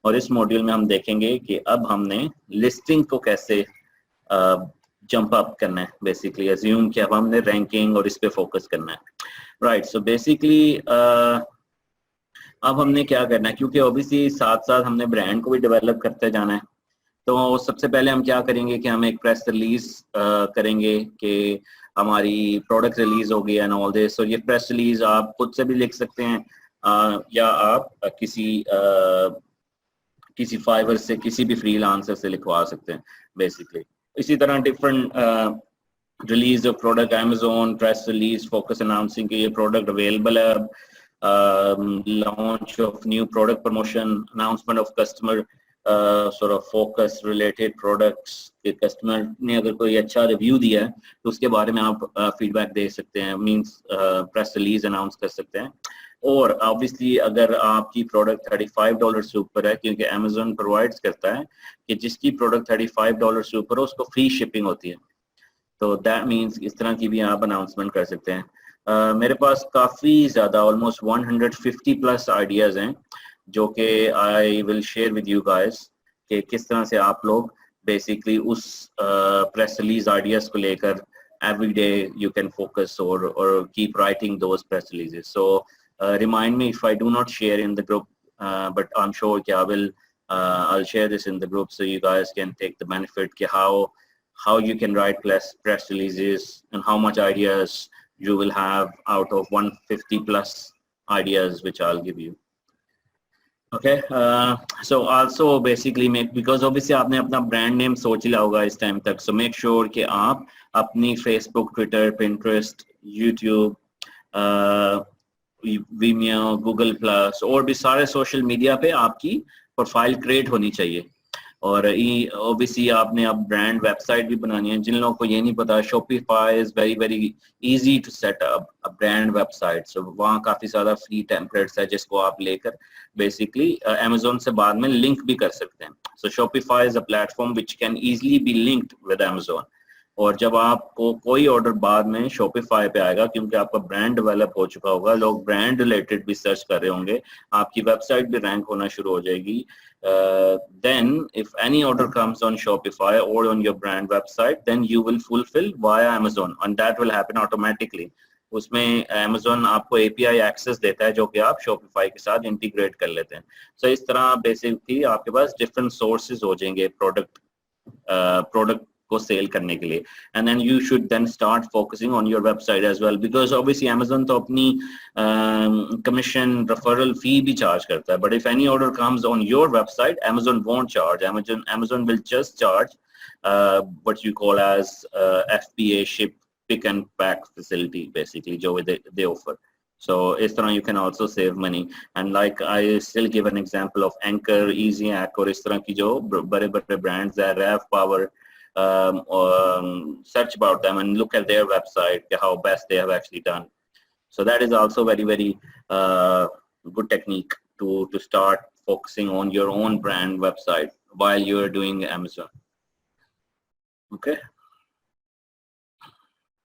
और इस मॉड्यूल में हम देखेंगे कि अब हमने लिस्टिंग को कैसे जंप अप करना है, बेसिकली अज्यूम कि अब हमने रैंकिंग और इस पे फोकस करना है, राइट। सो बेसिकली अब हमने क्या करना है, क्योंकि ऑब्वियसली साथ साथ हमने ब्रांड को भी डेवलप करते जाना है, तो सबसे पहले हम क्या करेंगे कि हम एक प्रेस रिलीज करेंगे कि हमारी प्रोडक्ट रिलीज होगी एंड ऑल दिस। और ये प्रेस रिलीज आप खुद से भी लिख सकते हैं या आप किसी फाइवर से, किसी भी फ्रीलांसर से लिखवा सकते हैं बेसिकली। इसी तरह different release of product, Amazon press release focus announcing कि ये प्रोडक्ट अवेलेबल है, launch of new product promotion, announcement of customer sort of focus related products के कस्टमर ने अगर कोई अच्छा रिव्यू दिया है तो उसके बारे में आप फीडबैक दे सकते हैं, मींस प्रेस रिलीज अनाउंस कर सकते हैं। और ऑब्वियसली अगर आपकी प्रोडक्ट $35 से ऊपर है, क्योंकि अमेज़न प्रोवाइड्स करता है कि जिसकी प्रोडक्ट $35 से ऊपर है उसको फ्री शिपिंग होती है, तो दैट मीन्स इस तरह की भी आप अनाउंसमेंट कर सकते हैं। मेरे पास काफ़ी ज़्यादा ऑलमोस्ट 150 प्लस आइडियाज़ हैं जो कि I will share with you guys कि किस तरह से आप लोग बेसिकली उस प्रेस रिलीज आइडियाज़ को लेकर every day you can focus or keep writing those press releases. So remind me if I do not share in the group, but I'm sure I will. I'll share this in the group so you guys can take the benefit कि how you can write press releases and how much ideas you will have out of 150 plus ideas which I'll give you. Okay, so also basically make, because obviously आपने अपना brand name सोच लिया होगा इस time तक, so make sure कि आप अपनी Facebook, Twitter, Pinterest, YouTube, Vimeo, Google Plus और भी सारे सोशल मीडिया पे आपकी प्रोफाइल क्रिएट होनी चाहिए। और ऑब्वियसली आपने अब ब्रांड वेबसाइट भी बनानी है। जिन लोगों को ये नहीं पता, Shopify is very very easy to set up a brand website. So वहाँ काफी ज्यादा फ्री टेम्पलेट्स है जिसको आप लेकर बेसिकली अमेज़न से बाद में लिंक भी कर सकते हैं। So Shopify is a platform which can easily be linked with Amazon. और जब आपको कोई ऑर्डर बाद में शॉपिफाई पे आएगा, क्योंकि आपका ब्रांड डेवलप हो चुका होगा, लोग ब्रांड रिलेटेड भी सर्च कर रहे होंगे, आपकी वेबसाइट भी रैंक होना शुरू हो जाएगी। Then if any order comes on Shopify or on your brand website, then you will fulfill via Amazon and that will happen automatically. उसमें Amazon आपको API एक्सेस देता है जो कि आप Shopify के साथ इंटीग्रेट कर लेते हैं। So इस तरह बेसिकली आपके पास डिफरेंट सोर्सेज हो जाएंगे प्रोडक्ट को सेल करने के लिए। And then you should then start focusing on your website as well, because obviously Amazon तो अपनी कमीशन रेफरल फी भी चार्ज करता है, but if any order comes on your website Amazon won't charge, Amazon will just charge what you call as FBA, ship pick and pack facility basically जो they offer. So इस तरह you can also save money, and like I still give an example of Anchor, EasyAC और इस तरह की जो बड़े बड़े brands है, Rev Power, search about them and look at their website, how best they have actually done. So that is also very very good technique to start focusing on your own brand website while you are doing Amazon. Okay.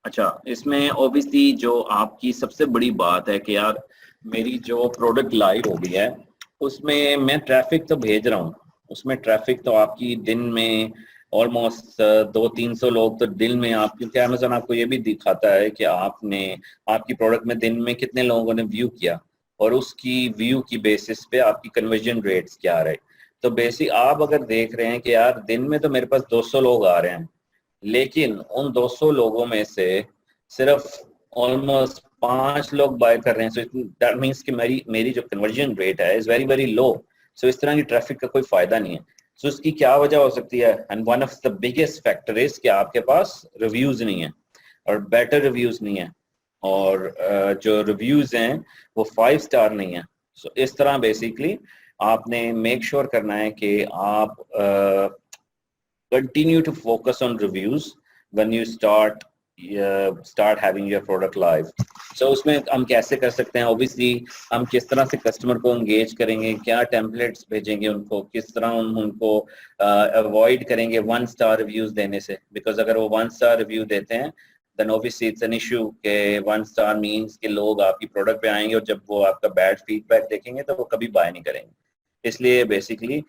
अच्छा, इसमें obviously जो आपकी सबसे बड़ी बात है कि यार मेरी जो प्रोडक्ट लाइव हो गई है उसमें मैं ट्रैफिक तो भेज रहा हूँ, उसमें ट्रैफिक तो आपकी दिन में ऑलमोस्ट 200-300 लोग तो दिन में आप, क्योंकि अमेज़न आपको ये भी दिखाता है कि आपने आपकी प्रोडक्ट में दिन में कितने लोगों ने व्यू किया और उसकी व्यू की बेसिस पे आपकी कन्वर्जन रेट्स क्या रहे। तो बेसिक आप अगर देख रहे हैं कि यार दिन में तो मेरे पास 200 लोग आ रहे हैं, लेकिन उन 200 लोगों में से सिर्फ ऑलमोस्ट 5 लोग बाय कर रहे हैं, सो दैट मींस कि मेरी जो कन्वर्जन रेट है इज वेरी वेरी लो। सो इस तरह की ट्रैफिक का कोई फायदा नहीं है। सो इसकी क्या वजह हो सकती है? And one of the biggest factor is कि आपके पास रिव्यूज नहीं है और बेटर रिव्यूज नहीं है, और जो रिव्यूज हैं वो 5 स्टार नहीं है। सो इस तरह बेसिकली आपने मेक श्योर करना है कि आप continue to focus on reviews when you start having your product live. So उसमें हम कैसे कर सकते हैं? Obviously हम किस तरह से कस्टमर को engage करेंगे, क्या टेम्पलेट्स भेजेंगे उनको, किस तरह उनको अवॉइड करेंगे 1 स्टार रिव्यूज देने से, बिकॉज अगर वो 1 स्टार रिव्यू देते हैं then obviously it's an issue के 1 स्टार मीन्स कि लोग आपकी प्रोडक्ट पे आएंगे और जब वो आपका बैड फीडबैक देखेंगे तो वो कभी बाय नहीं करेंगे। इसलिए basically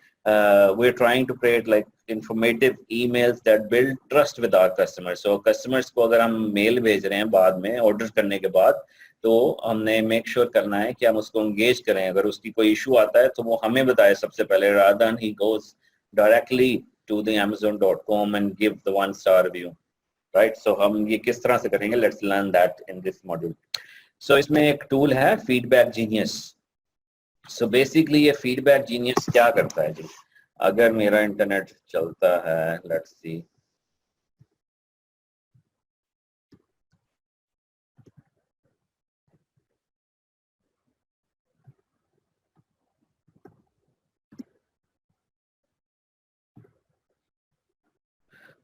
we're trying to create like informative emails that build trust with our customers. So customers को अगर हम मेल भेज रहे हैं बाद में ऑर्डर करने के बाद, तो हमने मेक श्योर करना है कि हम उसको एंगेज करें. अगर उसकी कोई इशू आता है तो वो हमें बताए सबसे पहले, rather than he goes directly to the amazon.com and give the 1-star review, right? So हम ये किस तरह से करेंगे, let's learn that in this module. So इसमें एक टूल है फीडबैक जीनियस. सो बेसिकली ये फीडबैक जीनियस क्या करता है जी? अगर मेरा इंटरनेट चलता है, let's see,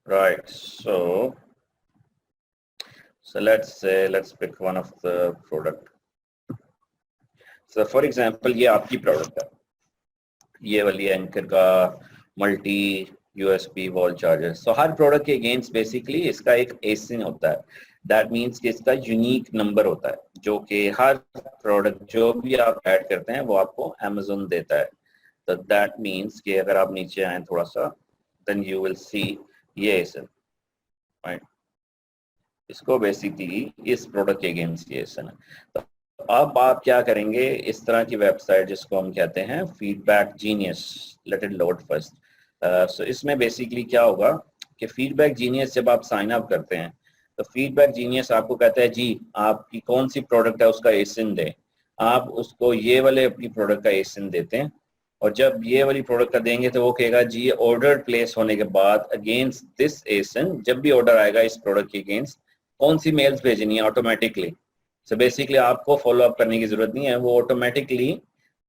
right, so let's pick one of the product. So for example ये आपकी प्रोडक्ट है, ये वाली एंकर का मल्टी यूएसबी वॉल चार्जर. सो हर प्रोडक्ट के अगेंस्ट बेसिकली इसका एक एसिन होता है. दैट मीन्स कि इसका यूनिक नंबर होता है, जो कि हर प्रोडक्ट जो भी आप ऐड करते हैं वो आपको अमेज़न देता है. तो दैट मीन्स कि अगर आप नीचे आए थोड़ा सा, देन यू विल सी ये एसिन, राइट. इसको बेसिकली इस प्रोडक्ट के अगेंस्ट ये एसिन है. तो अब आप क्या करेंगे, इस तरह की वेबसाइट जिसको हम कहते हैं feedback genius, let it load first. So इसमें बेसिकली क्या होगा कि फीडबैक जीनियस जब आप साइन अप करते हैं तो फीडबैक जीनियस आपको कहता है जी आपकी कौन सी प्रोडक्ट है उसका एसिन दे. आप उसको ये वाले अपनी प्रोडक्ट का एसिन देते हैं, और जब ये वाली प्रोडक्ट का देंगे तो वो कहेगा जी ऑर्डर प्लेस होने के बाद अगेंस्ट दिस एसिन, जब भी ऑर्डर आएगा इस प्रोडक्ट के अगेंस्ट कौन सी मेल्स भेजनी है ऑटोमेटिकली. सो बेसिकली आपको फॉलो अप करने की जरूरत नहीं है, वो ऑटोमेटिकली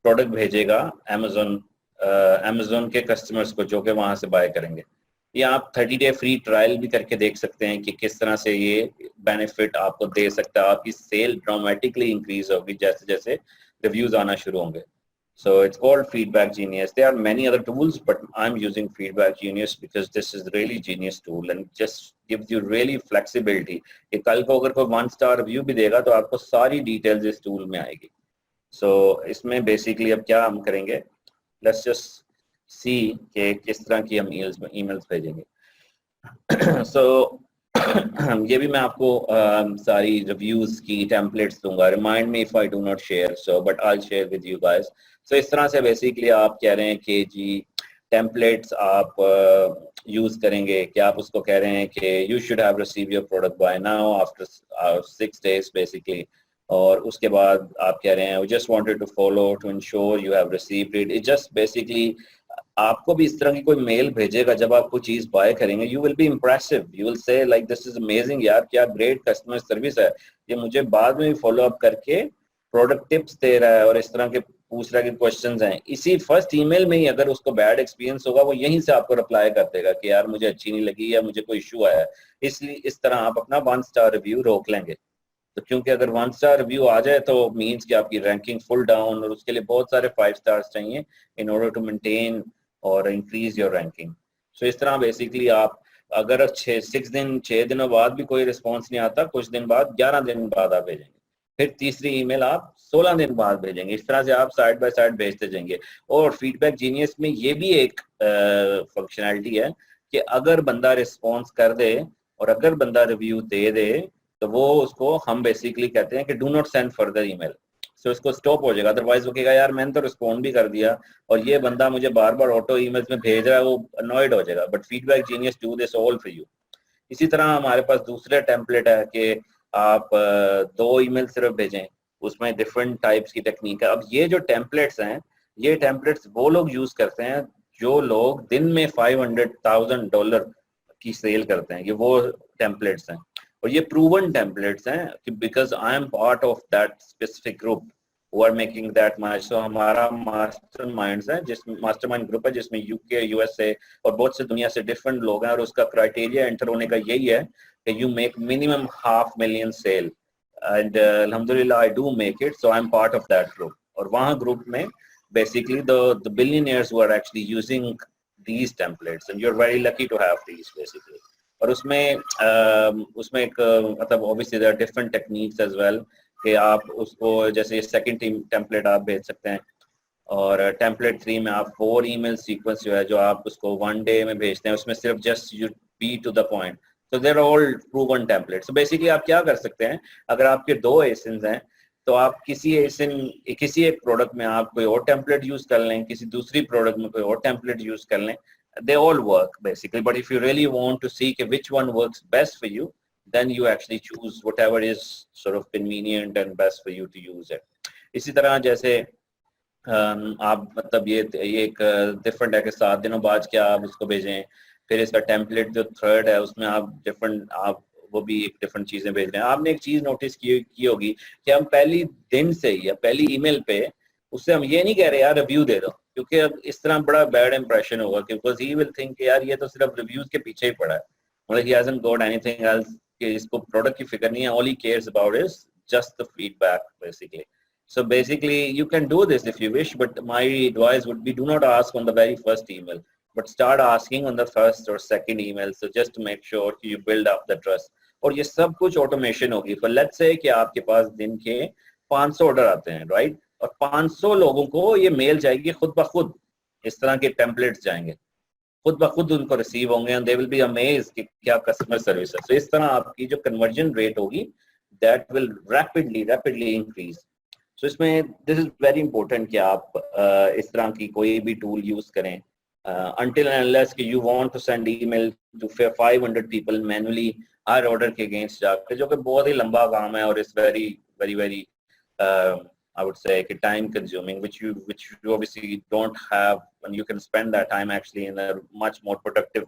प्रोडक्ट भेजेगा अमेज़न के कस्टमर्स को जो कि वहां से बाय करेंगे. या आप 30 डे फ्री ट्रायल भी करके देख सकते हैं कि किस तरह से ये बेनिफिट आपको दे सकता है. आपकी सेल ड्रामेटिकली इंक्रीज होगी जैसे जैसे रिव्यूज आना शुरू होंगे. So it's called Feedback Genius. There are many other tools, but I'm using Feedback Genius because this is really genius tool and just gives you really flexibility. कि कल को अगर कोई 1-star review भी देगा तो आपको सारी details इस tool में आएगी. So इसमें basically अब क्या हम करेंगे, let's just see कि किस तरह की हम emails भेजेंगे. So ये भी मैं आपको सारी reviews की templates दूंगा. Remind me if I do not share, so but I'll share with you guys. So इस तरह से बेसिकली आप कह रहे हैं कि जी टेम्पलेट्स आप यूज करेंगे कि आप उसको कह रहे हैं कि you should have receive your product by now after 6 days basically, और उसके बाद आप कह रहे हैं we just wanted to follow to ensure you have received it. It just basically आपको भी इस तरह की कोई मेल भेजेगा जब आप कोई चीज बाय करेंगे, you will be impressive, you will say like this is amazing यार, क्या ग्रेट कस्टमर सर्विस है, ये मुझे बाद में भी फॉलो अप करके प्रोडक्ट टिप्स दे रहा है और इस तरह के पूछ रहा है कि क्वेश्चंस हैं. इसी फर्स्ट ईमेल में ही अगर उसको बैड एक्सपीरियंस होगा वो यहीं से आपको रिप्लाई कर देगा कि यार मुझे अच्छी नहीं लगी या मुझे कोई इशू आया है. इसलिए इस तरह आप अपना 1-star रिव्यू रोक लेंगे. तो क्योंकि अगर 1-star रिव्यू आ जाए तो मीन्स कि आपकी रैंकिंग फुल डाउन, और उसके लिए बहुत सारे 5 stars चाहिए इन ऑर्डर टू मेंटेन और इंक्रीज योर रैंकिंग. सो इस तरह बेसिकली आप अगर 6 दिनों बाद भी कोई रिस्पॉन्स नहीं आता, कुछ दिन बाद 11 दिन बाद आप भेजेंगे, फिर तीसरी ईमेल आप 16 दिन बाद भेजेंगे. इस तरह से आप साइड बाय साइड भेजते जाएंगे. और फीडबैक जीनियस में ये भी एक फंक्शनैलिटी है कि अगर बंदा रिस्पॉन्स कर दे और अगर बंदा रिव्यू दे दे तो वो उसको हम बेसिकली कहते हैं कि do not send further email. So इसको स्टॉप हो जाएगा, अदरवाइज वो कहेगा यार मैंने तो रिस्पॉन्ड भी कर दिया और ये बंदा मुझे बार बार ऑटो ईमेल्स में भेज रहा है, वो अनॉयड हो जाएगा. But feedback genius do this all for you. इसी तरह हमारे पास दूसरा टेम्पलेट है कि आप 2 ईमेल सिर्फ भेजें, उसमें डिफरेंट टाइप्स की टेक्निक है. अब ये जो टेम्पलेट्स हैं, ये टेम्पलेट्स वो लोग यूज करते हैं जो लोग दिन में $500,000 की सेल करते हैं. ये वो टेम्पलेट्स हैं और ये प्रूवन टेम्पलेट्स हैं because I am part of that specific group who are making that much. So हमारा मास्टरमाइंड्स है, जिसमें मास्टरमाइंड ग्रुप है जिसमें यूके, यूएसए और बहुत से दुनिया से डिफरेंट लोग हैं, और उसका क्राइटेरिया एंटर होने का यही है कि you make minimum $500,000 sale. And अल्हम्दुलिल्लाह I do make it, so I am part of that group. और वहाँ ग्रुप में basically the billionaires who are actually using these templates and you're very lucky to have these basically. और उसमें एक मतलब obviously there are different techniques as well कि आप उसको जैसे सेकंड टेम्पलेट आप भेज सकते हैं और टेम्पलेट 3 में आप 4 ईमेल सीक्वेंस जो है जो आप उसको 1 डे में भेजते हैं, उसमें सिर्फ just you be to the point, so they're all proven templates. So basically आप क्या कर सकते हैं, अगर आपके 2 ASINs हैं तो आप किसी ASIN किसी एक प्रोडक्ट में आप कोई और टेम्पलेट यूज कर लें, किसी दूसरी प्रोडक्ट में कोई और टेम्पलेट यूज कर लें, they all work basically, but if you really want to see which one works best for you, then you actually choose whatever is sort of convenient and best for you to use it. इसी तरह जैसे आप मतलब ये एक different है कि 7 दिनों बाद क्या आप उसको भेजें, फिर इसका टेम्पलेट जो थर्ड है उसमें आप डिफरेंट आप वो भी एक डिफरेंट चीजें भेज रहे हैं। आपने एक चीज नोटिस की होगी कि हम पहली दिन से ही या पहली ईमेल पे उससे हम ये नहीं कह रहे यार रिव्यू दे दो, क्योंकि अब इस तरह बड़ा बैड इंप्रेशन होगा, बिकॉज ही विल थिंक यार ये तो सिर्फ रिव्यूज के पीछे ही पड़ा है, मतलब he hasn't got anything else, कि इसको प्रोडक्ट की फिक्र नहीं है, all he cares about is just the feedback basically. So basically you can do this if you wish, but my advice would be do not ask on the very first email, but start asking on the first or second email, so just to make sure you build up the trust. और ये सब कुछ automation होगी. For let's say कि आपके पास दिन के 500 order आते हैं, राइट, और 500 लोगों को ये मेल जाएगी खुद ब खुद, इस तरह के टेम्पलेट्स जाएंगे खुद ब खुद, उनको रिसीव होंगे and they will be amazed कि क्या कस्टमर सर्विस है. So इस तरह आपकी जो कन्वर्जन रेट होगी that will rapidly increase. So इसमें this is very important कि आप इस तरह की कोई भी टूल यूज करें until and unless कि you want to send email to 500 people manually her order के अगेंस्ट जाकर, जो कि बहुत ही लंबा काम है और it's very I would say कि time consuming, which you obviously don't have, and you can spend that time actually in a much more productive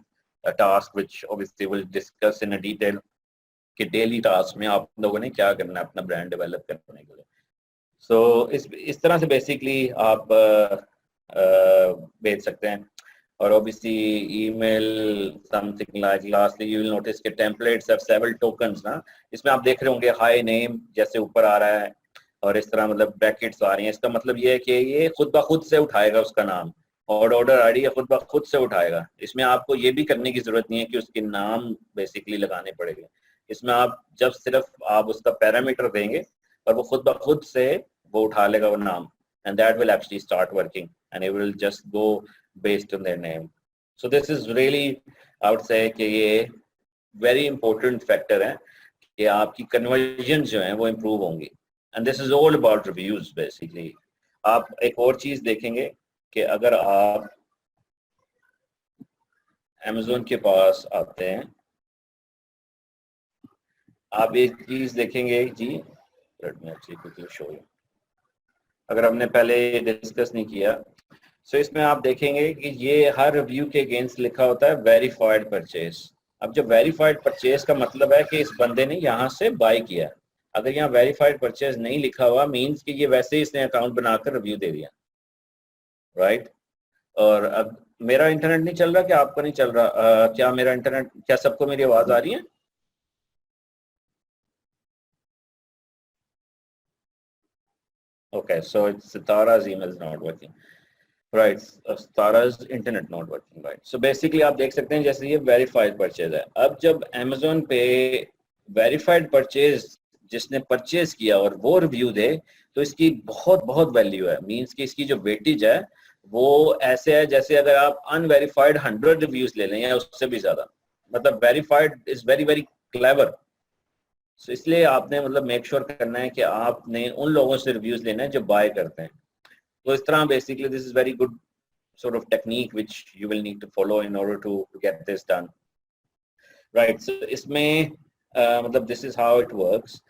task, which obviously we'll discuss in a detail कि daily task में आप लोगों ने क्या करना है अपना ब्रांड डेवलप करने के लिए. सो इस तरह से बेसिकली आप भेज सकते हैं. और obviously email something like lastly you will notice के टेम्पलेट्स हैव सेवरल टोकन्स ना, इसमें आप देख रहे होंगे हाई नेम जैसे ऊपर आ रहा है और इस तरह मतलब ब्रैकेट्स आ रही हैं. इसका मतलब ये है कि ये खुद ब खुद से उठाएगा उसका नाम, और ऑर्डर आईडी खुद ब खुद से उठाएगा. इसमें आपको ये भी करने की जरूरत नहीं है कि उसके नाम बेसिकली लगाने पड़ेंगे. इसमें आप जब सिर्फ आप उसका पैरामीटर देंगे और वो खुद ब खुद से वो उठा लेगा वो नाम, and that will actually start working and it will just go based on their name. So this is really, I would say कि ये very important factor है कि आपकी conversion जो है वो improve होंगी, and this is all about reviews basically. आप एक और चीज देखेंगे कि अगर आप Amazon के पास आते हैं, आप एक चीज देखेंगे जी, let me actually quickly show you. अगर हमने पहले डिस्कस नहीं किया, सो इसमें आप देखेंगे कि ये हर रिव्यू के अगेंस्ट लिखा होता है वेरीफाइड परचेज. अब जब वेरीफाइड परचेज का मतलब है कि इस बंदे ने यहाँ से बाय किया. अगर यहाँ वेरीफाइड परचेज नहीं लिखा हुआ मींस कि ये वैसे ही इसने अकाउंट बनाकर रिव्यू दे दिया, राइट. और अब मेरा इंटरनेट नहीं चल रहा, क्या आपका नहीं चल रहा? क्या मेरा इंटरनेट, क्या सबको मेरी आवाज आ रही है? Okay, so it's Sitara's email is not working. Right, Sitara's internet not working, right. So basically आप देख सकते हैं जैसे ये verified purchase है. अब जब Amazon पे verified purchase जिसने परचेज किया और वो रिव्यू दे तो इसकी बहुत वैल्यू है. मींस कि इसकी जो वेटेज है वो ऐसे है जैसे अगर आप अनवेरीफाइड 100 रिव्यूज ले लें या उससे भी ज्यादा. मतलब verified is very clever. So, इसलिए आपने मतलब मेक श्योर करना है कि आपने उन लोगों से रिव्यूज लेना है जो बाय करते हैं. तो इस तरह basically this is very good sort of technique which you will need to follow in order to get this done, right. So इसमें मतलब this is how it works.